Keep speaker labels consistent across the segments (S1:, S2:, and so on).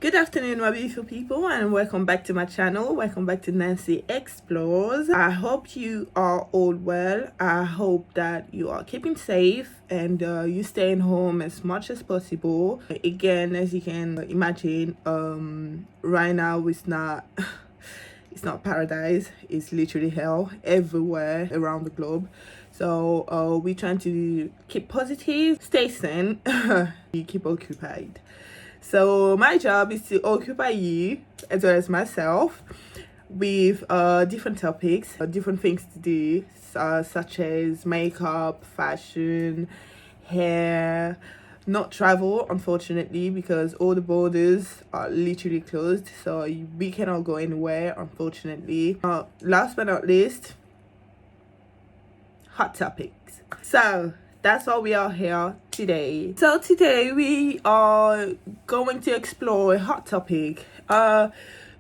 S1: Good afternoon, my beautiful people, and welcome back to my channel. Welcome back to Nancy Explores. I hope you are all well. I hope that you are keeping safe and you staying home as much as possible. Again, as you can imagine, right now it's not it's not paradise. It's literally hell everywhere around the globe. So we're trying to keep positive, stay sane, keep occupied. So my job is to occupy you as well as myself with different topics, different things to do, such as makeup, fashion, hair, not travel, unfortunately, because all the borders are literally closed, so we cannot go anywhere, unfortunately. Last but not least, hot topics. So that's why we are here today. So today we are going to explore a hot topic.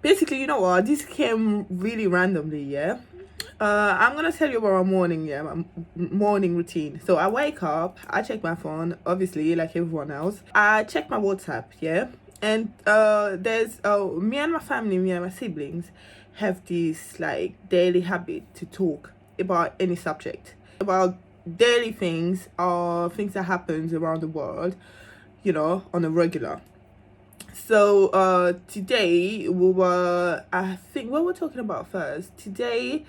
S1: Basically, you know what, this came really randomly. I'm gonna tell you about my morning routine. So I wake up, I check my phone, obviously like everyone else. I check my WhatsApp, and there's me and my family, me and my siblings have this like daily habit to talk about any subject, about daily things or things that happens around the world, on a regular. So today I think what we're talking about first today,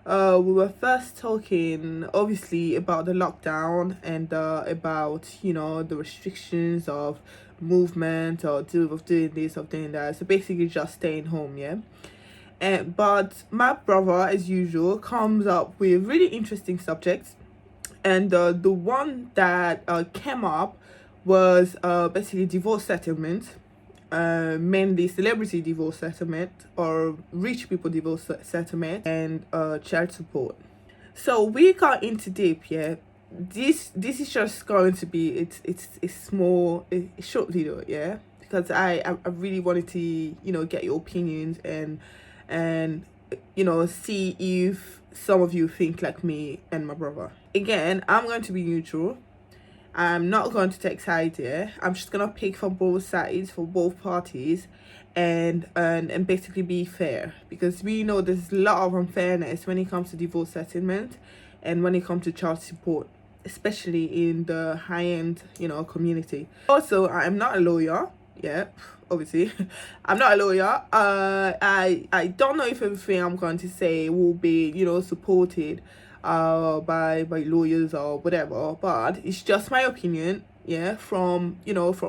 S1: we were first talking obviously about the lockdown and about the restrictions of movement or of doing this, of doing that. So basically just staying home. But my brother, as usual, comes up with really interesting subjects, and the one that came up was basically divorce settlement, mainly celebrity divorce settlement or rich people divorce settlement, and child support. So we got into deep. This is just going to be it's small, a short video, because I really wanted to get your opinions and see if some of you think like me and my brother. Again, I'm going to be neutral. I'm not going to take sides here. I'm just gonna pick from both sides, for both parties, and basically be fair, because we know there's a lot of unfairness when it comes to divorce settlement and when it comes to child support, especially in the high-end community. Also, I'm not a lawyer. Obviously I'm not a lawyer. I don't know if everything I'm going to say will be supported by lawyers or whatever, but it's just my opinion, from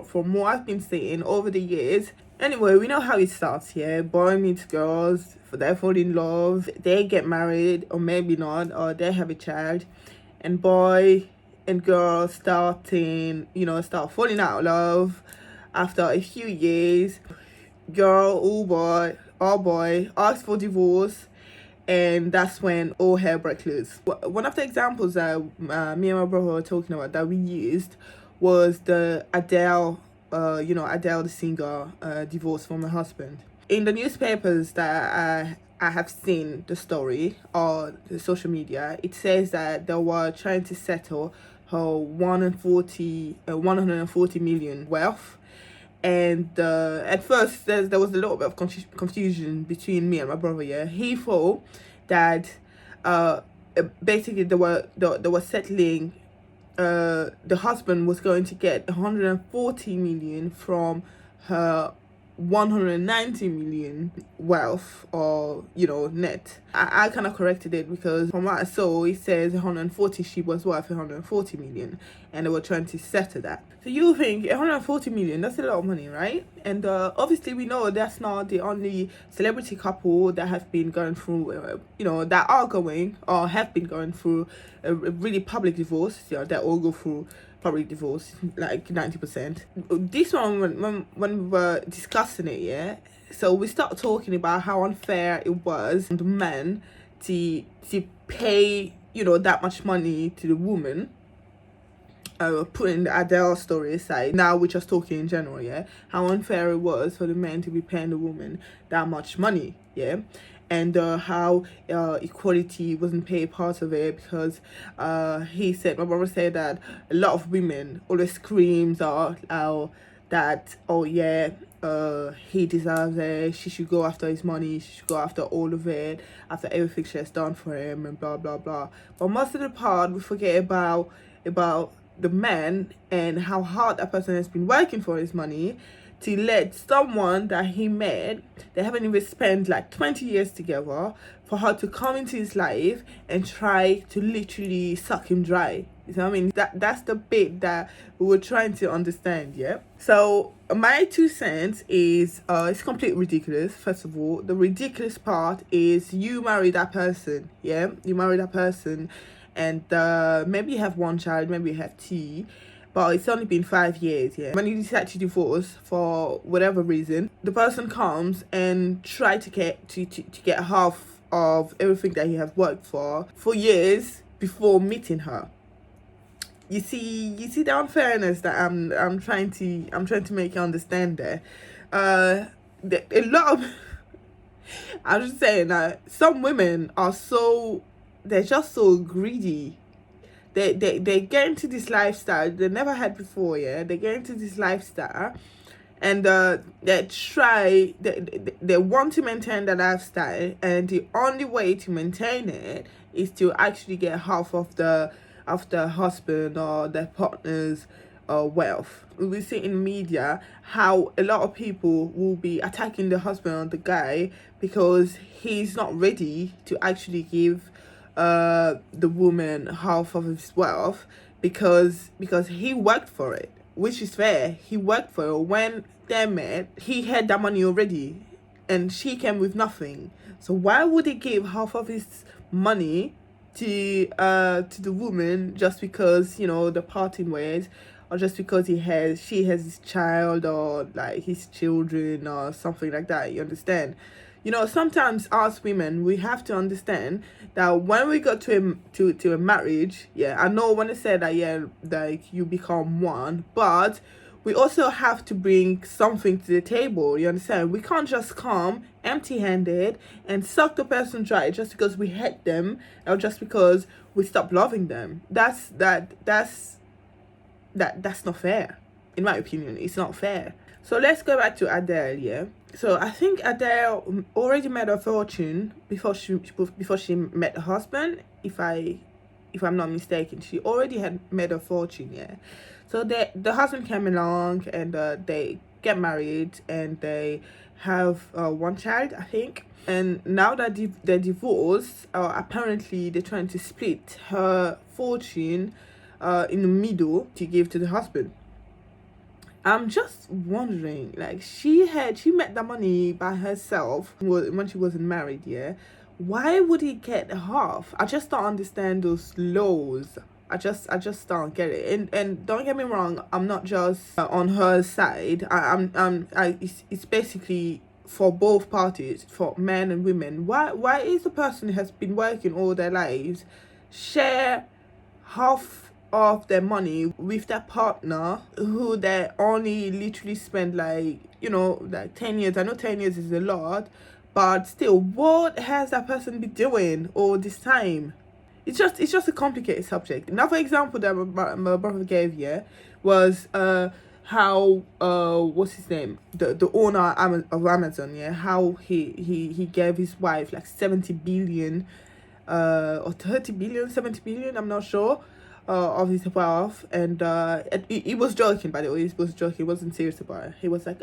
S1: from what I've been saying over the years. Anyway, we know how it starts. Boy meets girls, they fall in love, they get married, or maybe not, or they have a child, and boy and girl start falling out of love. After a few years, girl or boy asks for divorce, and that's when all hell breaks loose. One of the examples that me and my brother were talking about that we used was the Adele, Adele the singer, divorce from her husband. In the newspapers that I have seen the story, or the social media, it says that they were trying to settle her 140 million wealth. And at first there was a little bit of confusion between me and my brother. He thought that basically they were settling, the husband was going to get 140 million from her 190 million wealth, or net. I kind of corrected it, because from what I saw it says 140, she was worth 140 million, and they were trying to settle that. So you think 140 million, that's a lot of money, right? And obviously we know that's not the only celebrity couple that have been going through that are going or have been going through a really public divorce. They all go through public divorce, like 90%. This one, when we were discussing it, so we started talking about how unfair it was on the men to pay that much money to the woman. Putting the Adele story aside, now we're just talking in general, how unfair it was for the men to be paying the woman that much money, and how equality wasn't paid part of it, because my brother said that a lot of women always screams out that, oh yeah, he deserves it, she should go after his money, she should go after all of it, after everything she has done for him, and blah blah blah. But most of the part we forget about the man and how hard that person has been working for his money, to let someone that he met, they haven't even spent like 20 years together, for her to come into his life and try to literally suck him dry. You know what I mean? That's the bit that we were trying to understand, yeah? So my 2 cents is it's completely ridiculous. First of all, the ridiculous part is you marry that person, yeah? You marry that person, and maybe you have one child, maybe you have two, but it's only been 5 years, yeah? When you decide to divorce for whatever reason, the person comes and try to get half of everything that he has worked for years before meeting her. You see the unfairness that I'm trying to make you understand there. A lot of I'm just saying that some women are they're just so greedy. They get into this lifestyle they never had before, yeah? They get into this lifestyle, and they want to maintain that lifestyle, and the only way to maintain it is to actually get half of the husband or their partner's wealth. We see in media how a lot of people will be attacking the husband or the guy because he's not ready to actually give the woman half of his wealth, because he worked for it, which is fair. He worked for it. When they met, he had that money already, and she came with nothing. So why would he give half of his money to the woman just because, you know, the parting ways, or just because she has his child, or like his children or something like that? You understand? You know, sometimes us women, we have to understand that when we go to a marriage, yeah, I know when I say that, yeah, like you become one, but we also have to bring something to the table. You understand? We can't just come empty-handed and suck the person dry just because we hate them, or just because we stop loving them. That's not fair. In my opinion, it's not fair. So let's go back to Adele, yeah? So I think Adele already made a fortune before she met her husband. If I'm not mistaken, she already had made a fortune, yeah? So the husband came along, and they get married, and they have one child, I think. And now that they're divorced, apparently they're trying to split her fortune in the middle to give to the husband. I'm just wondering, like, she met the money by herself when she wasn't married, yeah? Why would he get half? I just don't understand those laws. I just don't get it. And don't get me wrong, I'm not just on her side. It's basically for both parties, for men and women. Why is the person who has been working all their lives share half of their money with their partner who they only literally spend, like, you know, like 10 years? I know 10 years is a lot, but still, what has that person been doing all this time? It's just a complicated subject. Another example that my brother gave, yeah, was how what's his name, the owner of Amazon, yeah, how he gave his wife like 70 billion or 30 billion, 70 billion, I'm not sure, of his wealth. And he was joking, by the way. He was joking. He wasn't serious about it. He was like,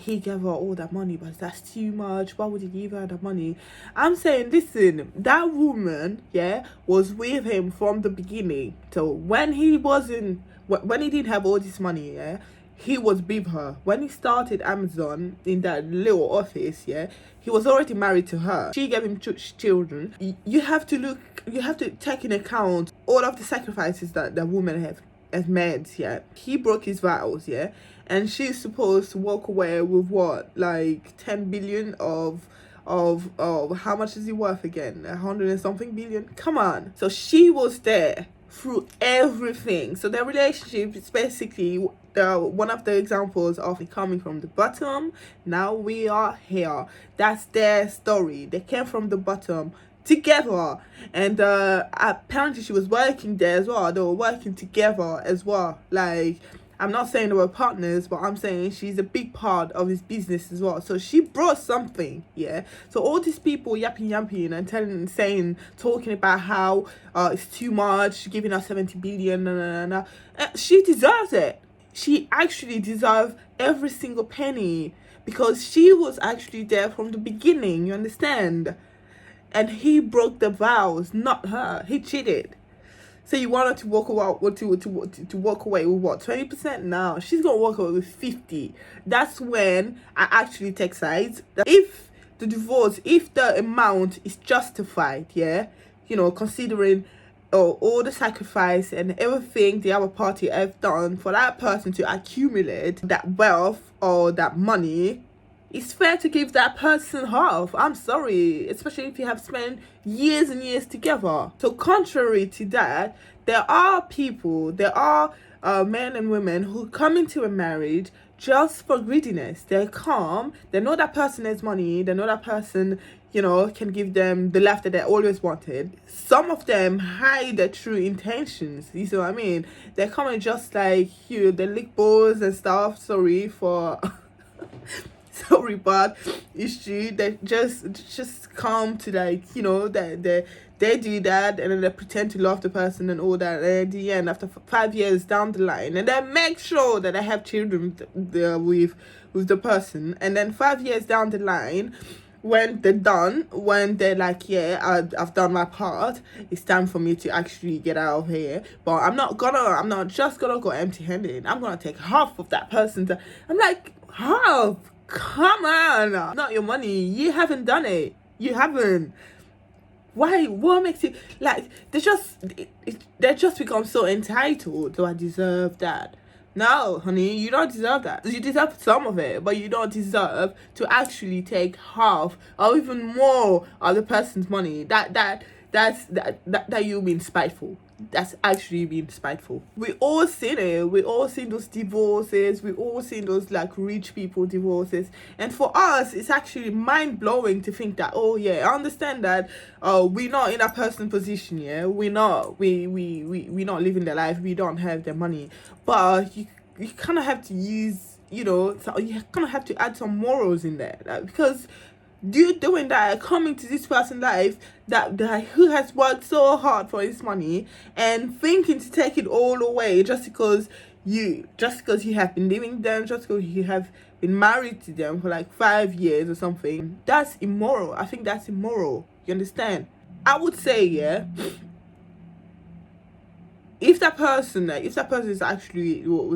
S1: he gave her all that money, but that's too much. Why would he give her that money? I'm saying, listen, that woman, yeah, was with him from the beginning. So when he didn't have all this money, yeah, he was with her. When he started Amazon in that little office, yeah, he was already married to her. She gave him children. You have to take into account all of the sacrifices that the woman has made, yeah. He broke his vows, yeah, and she's supposed to walk away with what, like 10 billion of how much is he worth again? 100 and something billion? Come on. So she was there through everything. So their relationship is basically one of the examples of it coming from the bottom. Now we are here. That's their story. They came from the bottom together, and apparently she was working there as well. They were working together as well. Like, I'm not saying they were partners, but I'm saying she's a big part of his business as well. So she brought something, yeah. So all these people yapping and talking about how it's too much, giving her 70 billion, she deserves it. She actually deserves every single penny, because she was actually there from the beginning, you understand? And he broke the vows, not her. He cheated. So you want her to walk away to walk away with what, 20%? Now she's gonna walk away with 50. That's when I actually take sides. If the amount is justified, yeah, considering all the sacrifice and everything the other party have done for that person to accumulate that wealth or that money, it's fair to give that person half. I'm sorry, especially if you have spent years and years together. So contrary to that, there are men and women who come into a marriage just for greediness. They're calm, they know that person has money, they know that person, can give them the life that they always wanted. Some of them hide their true intentions, you see what I mean? They're coming just like you, they lick balls and stuff. Sorry for sorry, but it's true. They just come to, like, that they do that, and then they pretend to love the person and all that, and at the end, after 5 years down the line, and they make sure that they have children with the person, and then 5 years down the line, when they're like, yeah, I've done my part, it's time for me to actually get out of here, but I'm not just gonna go empty-handed. I'm gonna take half of that person's. I'm like, half? Come on, not your money. You haven't done it. You haven't. Why? What makes you, like, they just become so entitled? Do I deserve that? No, honey, you don't deserve that. You deserve some of it, but you don't deserve to actually take half or even more of the person's money. That you being spiteful. That's actually being spiteful. We all seen it. We all seen those divorces. We all seen those, like, rich people divorces. And for us, it's actually mind-blowing to think that, oh yeah, I understand that we're not in a person's position, yeah. We not living their life. We don't have their money. But you kind of have to use, so you kind of have to add some morals in there, like, because you doing that, coming to this person's life that who has worked so hard for his money, and thinking to take it all away just because you have been living with them, just because you have been married to them for like 5 years or something. That's immoral. I think that's immoral. You understand? I would say, yeah, if that person was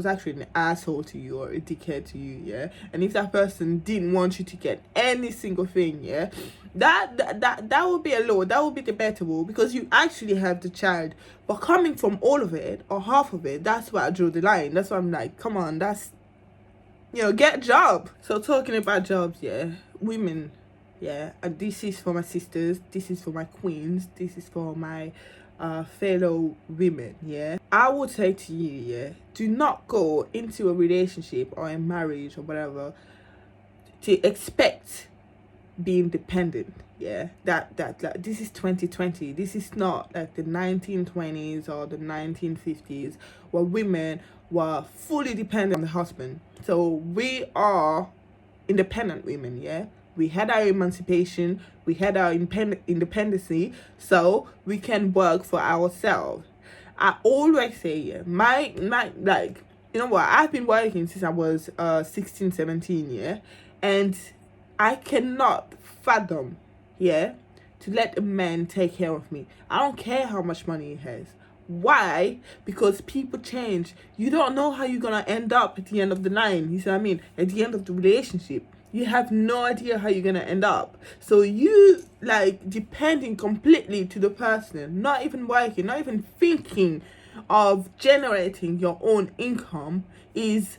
S1: actually an asshole to you or a dickhead to you, yeah, and if that person didn't want you to get any single thing, yeah, that would be a law. That would be debatable, because you actually have the child. But coming from all of it or half of it, that's where I drew the line. That's why I'm like, come on, that's, get a job. So talking about jobs, yeah, women, yeah, and this is for my sisters, this is for my queens, this is for my fellow women, yeah. I would say to you, yeah, do not go into a relationship or a marriage or whatever to expect being dependent, yeah. That this is 2020. This is not like the 1920s or the 1950s where women were fully dependent on the husband. So we are independent women, yeah. We had our emancipation, we had our independency, so we can work for ourselves. I always say, yeah, my like, I've been working since I was 16, 17, yeah, and I cannot fathom, yeah, to let a man take care of me. I don't care how much money he has. Why? Because people change. You don't know how you're gonna end up at the end of the line. You see what I mean? At the end of the relationship, you have no idea how you're gonna end up. So you, like, depending completely to the person, not even working, not even thinking of generating your own income, it's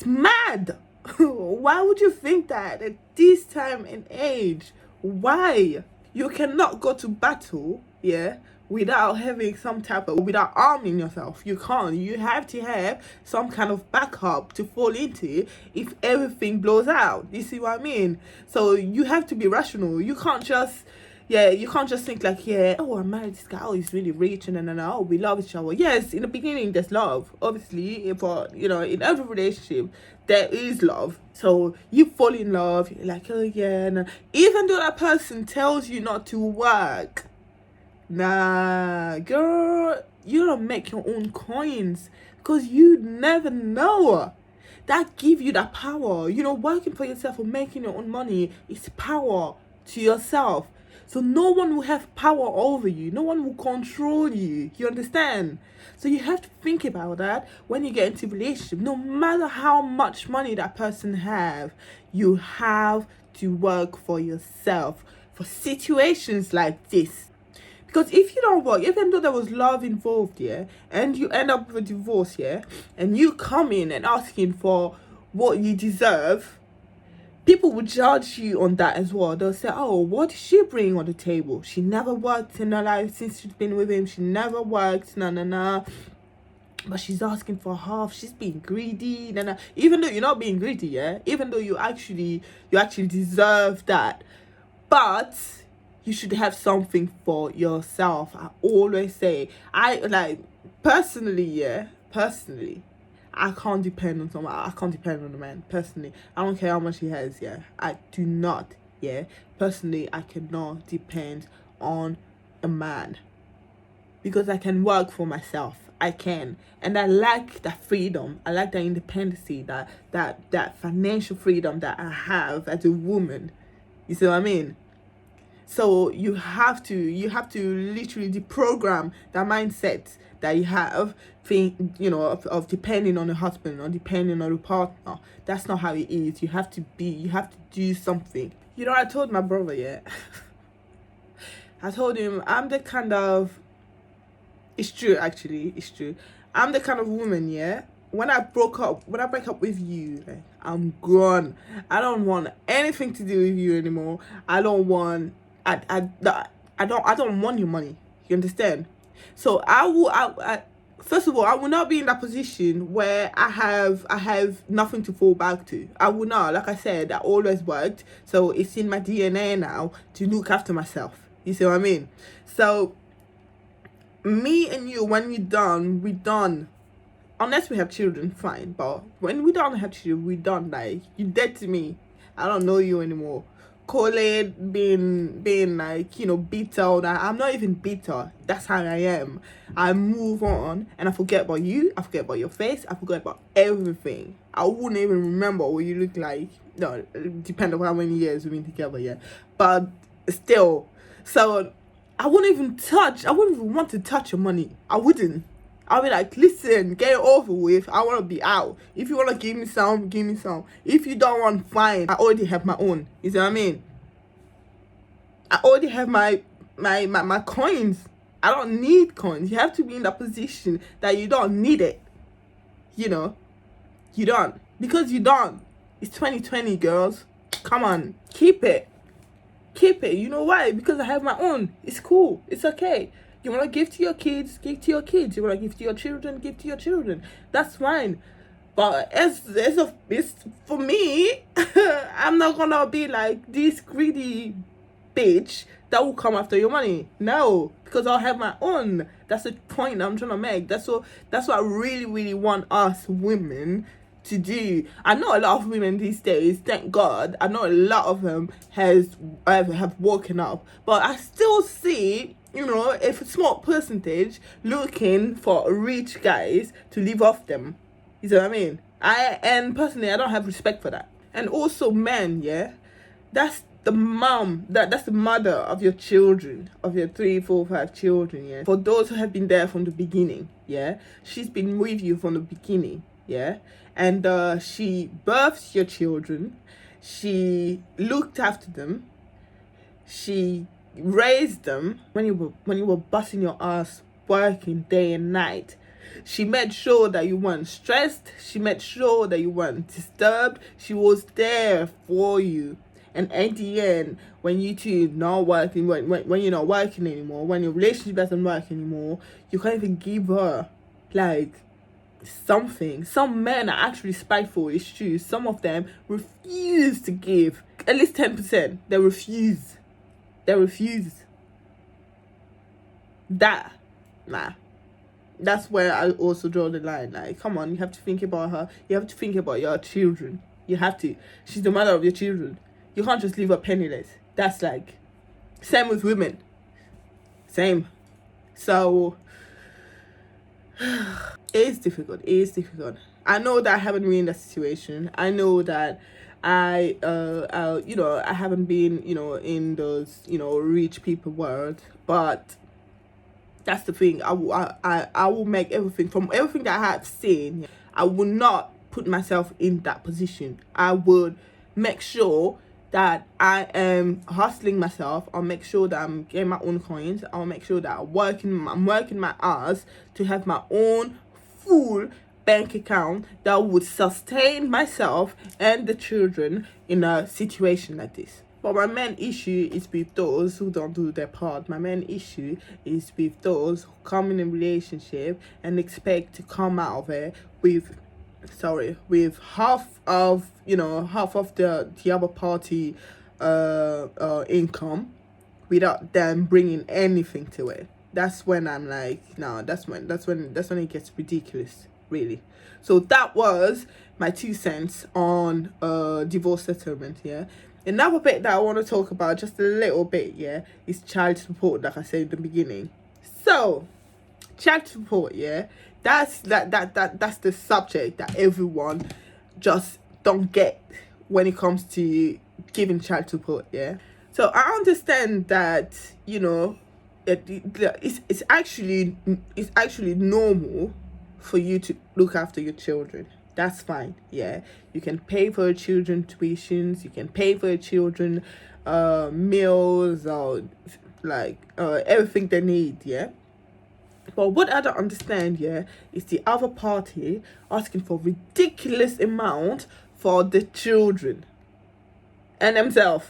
S1: mad. Why would you think that at this time and age? Why? You cannot go to battle, yeah, without having without arming yourself. You can't. You have to have some kind of backup to fall into if everything blows out. You see what I mean? So you have to be rational. You can't just Yeah, you can't just think like, yeah, oh, I married this guy, oh, he's really rich, and then, oh, we love each other. Yes, in the beginning, there's love. Obviously, for, in every relationship, there is love. So you fall in love, you're like, oh, yeah, no. Even though that person tells you not to work, nah, girl, you don't make your own coins, because you never know. That give you that power. Working for yourself or making your own money is power to yourself. So no one will have power over you. No one will control you. You understand? So you have to think about that when you get into a relationship. No matter how much money that person have, you have to work for yourself for situations like this. Because if you don't work, even though there was love involved, yeah, and you end up with a divorce, yeah, and you come in and asking for what you deserve, people will judge you on that as well. They'll say, oh, what did she bring on the table? She never worked in her life since she's been with him. She never worked, but she's asking for half. She's being greedy, even though you're not being greedy, yeah, even though you actually deserve that, but you should have something for yourself. I always say, personally, I can't depend on someone. I can't depend on a man. Personally, I don't care how much he has. Yeah, I do not. Yeah, personally, I cannot depend on a man because I can work for myself. I can, and I like that freedom. I like that independency, that financial freedom that I have as a woman. You see what I mean? So you have to literally deprogram that mindset that you have, of depending on a husband or depending on a partner. That's not how it is. You have to do something. I told my brother, yeah. I told him I'm the kind of, it's true actually, it's true. I'm the kind of woman, yeah. When I break up with you, like, I'm gone. I don't want anything to do with you anymore. I don't want your money. You understand? So first of all, I will not be in that position where I have nothing to fall back to. I will not. Like I said, I always worked, so it's in my DNA now to look after myself. You see what I mean? So me and you, when we're done. Unless we have children, fine. But when we don't have children, we're done. Like, you're dead to me. I don't know you anymore. Call it being like, bitter. I'm not even bitter. That's how I am. I move on and I forget about you. I forget about your face. I forget about everything. I wouldn't even remember what you look like. No, depending on how many years we've been together, yeah. But still, so I wouldn't even want to touch your money. I wouldn't. I'll be like, listen, get it over with. I want to be out. If you want to give me some, give me some. If you don't want, fine. I already have my own. You see what I mean? I already have my coins. I don't need coins. You have to be in that position that you don't need it. You don't. Because you don't. It's 2020, girls. Come on. Keep it. You know why? Because I have my own. It's cool. It's okay. You want to give to your kids, give to your kids. You want to give to your children, give to your children. That's fine. But it's for me, I'm not going to be like this greedy bitch that will come after your money. No, because I'll have my own. That's the point I'm trying to make. That's what I really, really want us women to do. I know a lot of women these days, thank God, I know a lot of them have woken up. But I still see, a small percentage looking for rich guys to live off them. You see what I mean? And personally, I don't have respect for that. And also men, yeah, that's the mom, that's the mother of your children, of your 3, 4, 5 children, yeah. For those who have been there from the beginning, yeah, she's been with you from the beginning, yeah. And she birthed your children, she looked after them, she raised them when you were busting your ass working day and night. She made sure that you weren't stressed. She made sure that you weren't disturbed. She was there for you. And at the end, when you two not working, when you're not working anymore, when your relationship doesn't work anymore, you can't even give her like something. Some men are actually spiteful, it's true. Some of them refuse to give at least 10%. They refuse. That, nah. That's where I also draw the line. Like, come on, you have to think about her. You have to think about your children. You have to. She's the mother of your children. You can't just leave her penniless. That's like, same with women. Same. So, it is difficult. It is difficult. I know that I haven't been in that situation. I know that I haven't been, in those, rich people world. But that's the thing. I will make everything, from everything that I have seen, I will not put myself in that position. I would make sure that I am hustling myself. I'll make sure that I'm getting my own coins. I'll make sure that I'm working my ass to have my own full bank account that would sustain myself and the children in a situation like this. But my main issue is with those who don't do their part. My main issue is with those who come in a relationship and expect to come out of it with half of the other party income without them bringing anything to it. That's when I'm like, no, that's when it gets ridiculous, really. So that was my 2 cents on divorce settlement. Yeah. Another bit that I want to talk about just a little bit, yeah, is child support, like I said in the beginning. So, child support, yeah, that's the subject that everyone just don't get when it comes to giving child support, yeah. So I understand that, it's actually normal for you to look after your children. That's fine, yeah. You can pay for your children tuitions, you can pay for your children meals, or like everything they need, yeah. But what I don't understand, yeah, is the other party asking for ridiculous amount for the children and themselves.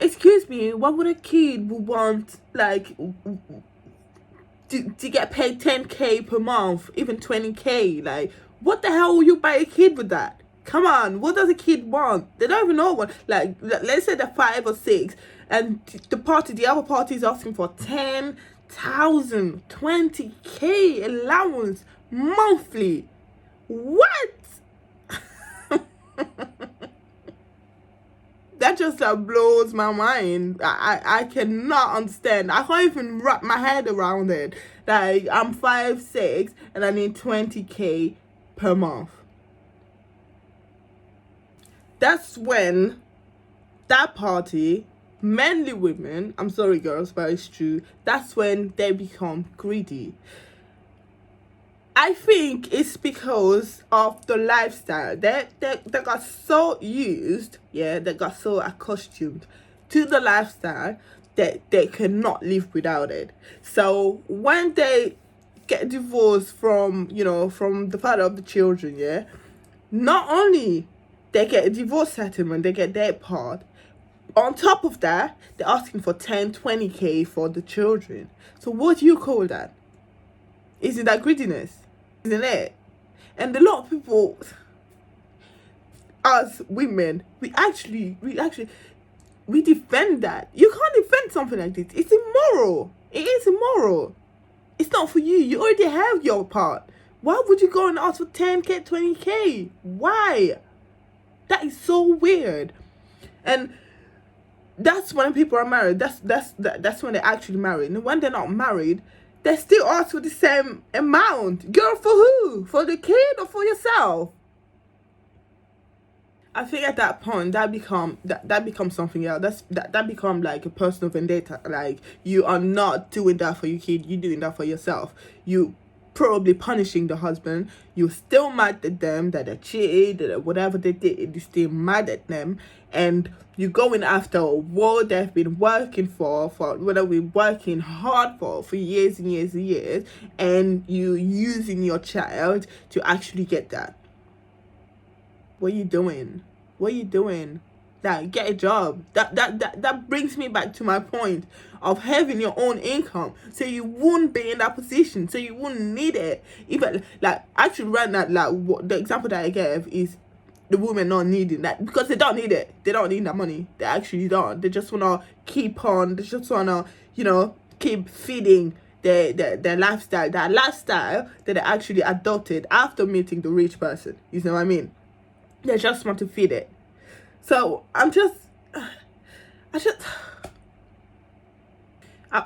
S1: Excuse me, what would a kid would want, like, to get paid 10K per month, even 20K? Like, what the hell will you buy a kid with that? Come on, what does a kid want? They don't even know what. Like, let's say they're 5 or 6, and the other party is asking for 10,000, 20K allowance monthly. What? That just blows my mind. I cannot understand. I can't even wrap my head around it. Like, I'm 5'6" and I need 20K per month. That's when that party, mainly women, I'm sorry girls, but it's true, that's when they become greedy. I think it's because of the lifestyle. They got so used, yeah, they got so accustomed to the lifestyle that they cannot live without it. So when they get divorced from the father of the children, yeah, not only they get a divorce settlement, they get their part. On top of that, they're asking for 10-20K for the children. So what do you call that? Isn't that greediness? Isn't it? And a lot of people, us women, we defend that. You can't defend something like this. It's immoral. It is immoral. It's not for you. You already have your part. Why would you go and ask for 10K, 20K? Why? That is so weird. And that's when people are married. That's when they're actually married. And when they're not married, they still ask for the same amount. Girl, for who? For the kid or for yourself? I think at that point that becomes something else. That becomes like a personal vendetta. Like, you are not doing that for your kid, you're doing that for yourself. You probably punishing the husband. You're still mad at them that they cheated, or whatever they did, you're still mad at them, and you're going after what they've been working for what they've been working hard for years and years and years, and you using your child to actually get that. What are you doing? What are you doing? Like, get a job. That brings me back to my point of having your own income, so you wouldn't be in that position, so you wouldn't need it. Even like, actually right now, like, what the example that I gave is the women not needing that, because they don't need it. They don't need that money. They actually don't. They just wanna keep on. They just wanna, keep feeding their lifestyle, that lifestyle that they actually adopted after meeting the rich person. You know what I mean? They just want to feed it. So I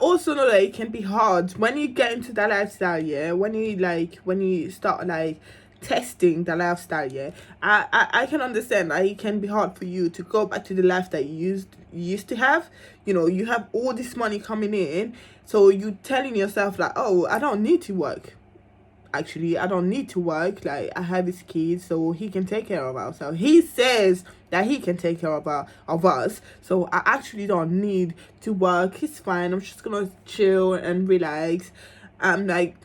S1: also know that it can be hard when you get into that lifestyle, yeah. When you start like testing the lifestyle, yeah. I can understand that it can be hard for you to go back to the life that you used to have. You have all this money coming in, so you telling yourself like, oh, I don't need to work. Actually, I don't need to work. Like, I have his kids, so he can take care of us. So he says that he can take care of us. So I actually don't need to work. It's fine. I'm just gonna chill and relax. Like,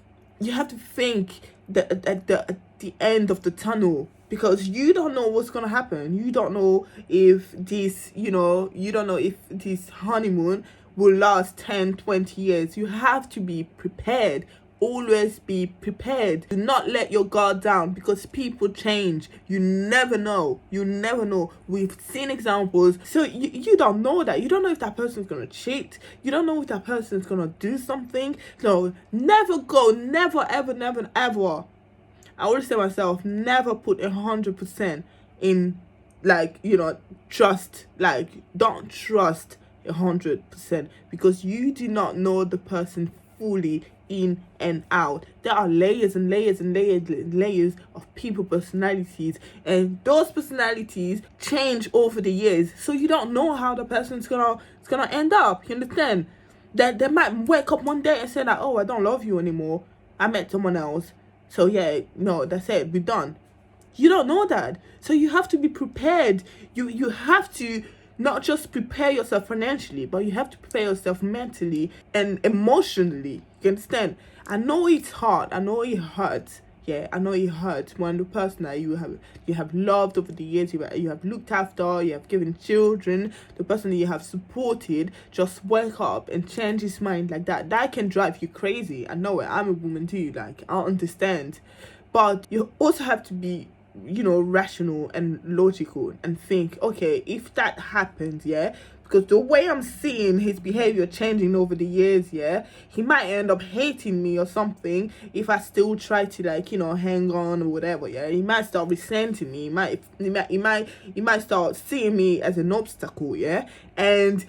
S1: you have to think that at the end of the tunnel, because you don't know what's gonna happen. You don't know if this, you don't know if this honeymoon will last 10-20 years. You have to be prepared. Always be prepared. Do not let your guard down, because people change. You never know. We've seen examples. So you don't know that. You don't know if that person's gonna cheat. You don't know if that person's gonna do something. So never ever. I always say myself, never put 100% in, like, trust. Like, don't trust 100%, because you do not know the person fully in and out. There are layers and layers and layers of people personalities, and those personalities change over the years. So you don't know how the person's gonna end up. You understand? That they might wake up one day and say like, oh, I don't love you anymore. I met someone else. So yeah, no, that's it. We're done. You don't know that. So you have to be prepared. You have to not just prepare yourself financially, but you have to prepare yourself mentally and emotionally. You understand? I know it's hard. I know it hurts. Yeah, I know it hurts when the person that you have loved over the years, you have looked after, you have given children, the person that you have supported, just wake up and change his mind like that. That can drive you crazy. I know it. I'm a woman too. Like, I understand. But you also have to be, rational and logical and think, okay, if that happens, yeah, because the way I'm seeing his behavior changing over the years, yeah, he might end up hating me or something if I still try to, like, hang on or whatever, yeah. He might start resenting me. He might start seeing me as an obstacle, yeah, and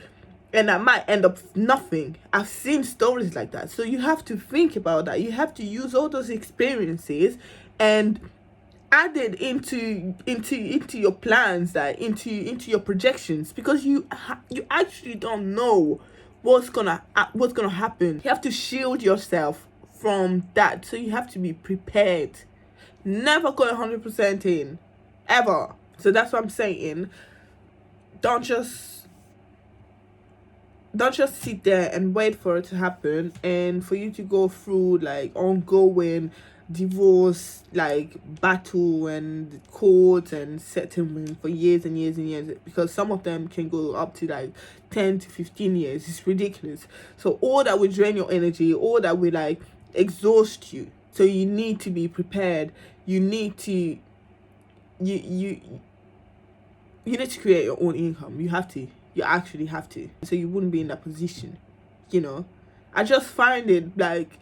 S1: that might end up nothing. I've seen stories like that. So you have to think about that. You have to use all those experiences and add it into your plans, that into your projections, because you actually don't know what's gonna happen. You have to shield yourself from that. So you have to be prepared. Never go 100% in, ever. So that's what I'm saying. Don't just sit there and wait for it to happen and for you to go through like ongoing divorce, like battle and court and settlement for years and years and years, because some of them can go up to like 10 to 15 years. It's ridiculous. So all that will drain your energy, all that will like exhaust you. So you need to be prepared. You need to you need to create your own income. You actually have to, so you wouldn't be in that position. I just find it like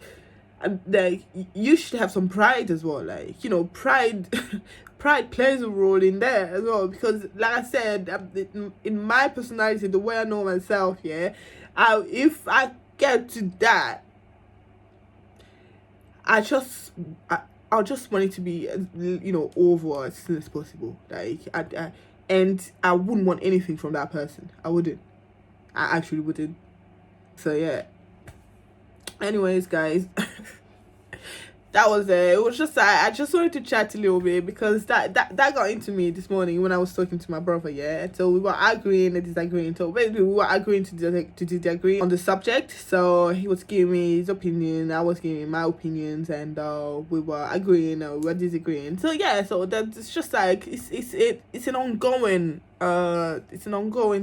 S1: you should have some pride as well. Like, pride pride plays a role in there as well, because like I said, in my personality, the way I know myself, yeah, if I get to that, I'll just want it to be over as soon as possible. Like, and I wouldn't want anything from that person. I wouldn't. I actually wouldn't. So yeah. Anyways, guys, that was it. It was just I just wanted to chat a little bit, because that got into me this morning when I was talking to my brother. Yeah, so we were agreeing and disagreeing. So basically, we were agreeing to disagree on the subject. So he was giving me his opinion, I was giving my opinions, and we were agreeing, we were disagreeing. So yeah, so that's just like it's an ongoing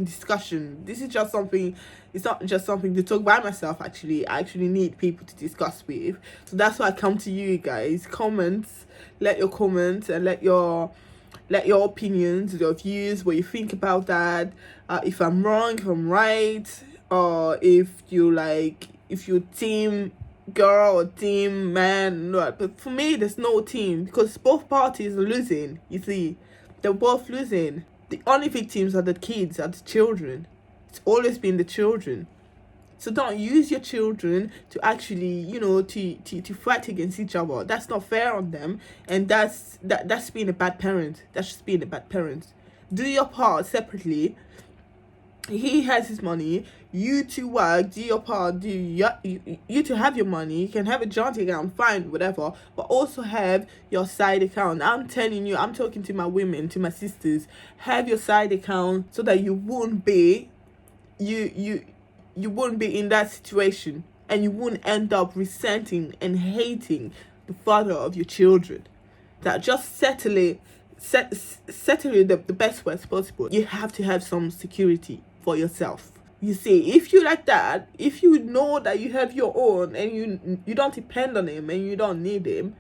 S1: discussion. This is just something. It's not just something to talk by myself. Actually, I actually need people to discuss with. So that's why I come to you guys. Comments, let your comments and let your let your opinions, your views, what you think about that, if I'm wrong, if I'm right, or if you team girl or team man. No, but for me there's no team, because both parties are losing. You see, they're both losing. The only victims are the kids, are the children. It's always been the children. So don't use your children to actually, to fight against each other. That's not fair on them, and that's being a bad parent. That's just being a bad parent. Do your part separately. He has his money. You to work, do your part. Do you to have your money. You can have a joint account, fine, whatever. But also have your side account. I'm telling you, I'm talking to my women, to my sisters. Have your side account so that you won't be, you won't be in that situation, and you won't end up resenting and hating the father of your children. That just settle it the best way possible. You have to have some security for yourself. You see, if you like that, if you know that you have your own and you don't depend on him and you don't need him,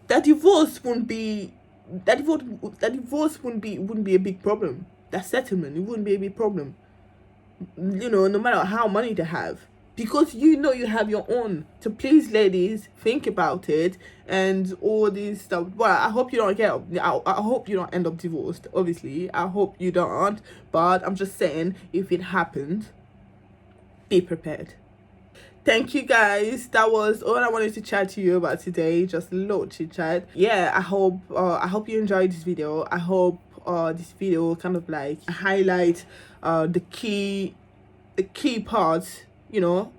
S1: that divorce wouldn't be wouldn't be a big problem. That settlement, it wouldn't be a big problem. No matter how money they have, because you have your own. So please, ladies, think about it and all this stuff. Well, I hope you don't I hope you don't end up divorced. Obviously, I hope you don't. But I'm just saying, if it happens, be prepared. Thank you guys. That was all I wanted to chat to you about today. Just a little chit chat. Yeah, I hope you enjoyed this video. I hope this video kind of like highlight the key parts,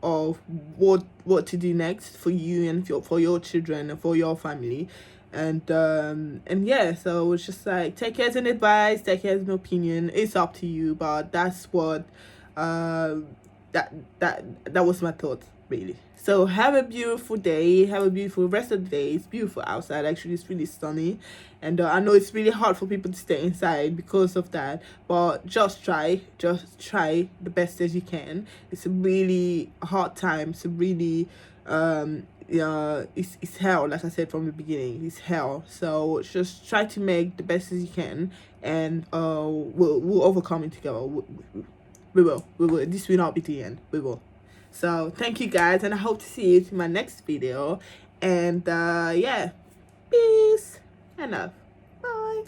S1: of what to do next for you and for your children and for your family. And yeah, so it's just like, take it as an advice, take it as an opinion. It's up to you, but that's what that was my thought, really. So have a beautiful day, have a beautiful rest of the day. It's beautiful outside, actually. It's really sunny, and I know it's really hard for people to stay inside because of that, but just try the best as you can. It's a really hard time. It's a really it's hell, like I said from the beginning. It's hell. So just try to make the best as you can, and we'll overcome it together. We will. This will not be the end. We will. So thank you guys, and I hope to see you in my next video. And yeah, peace and love. Bye.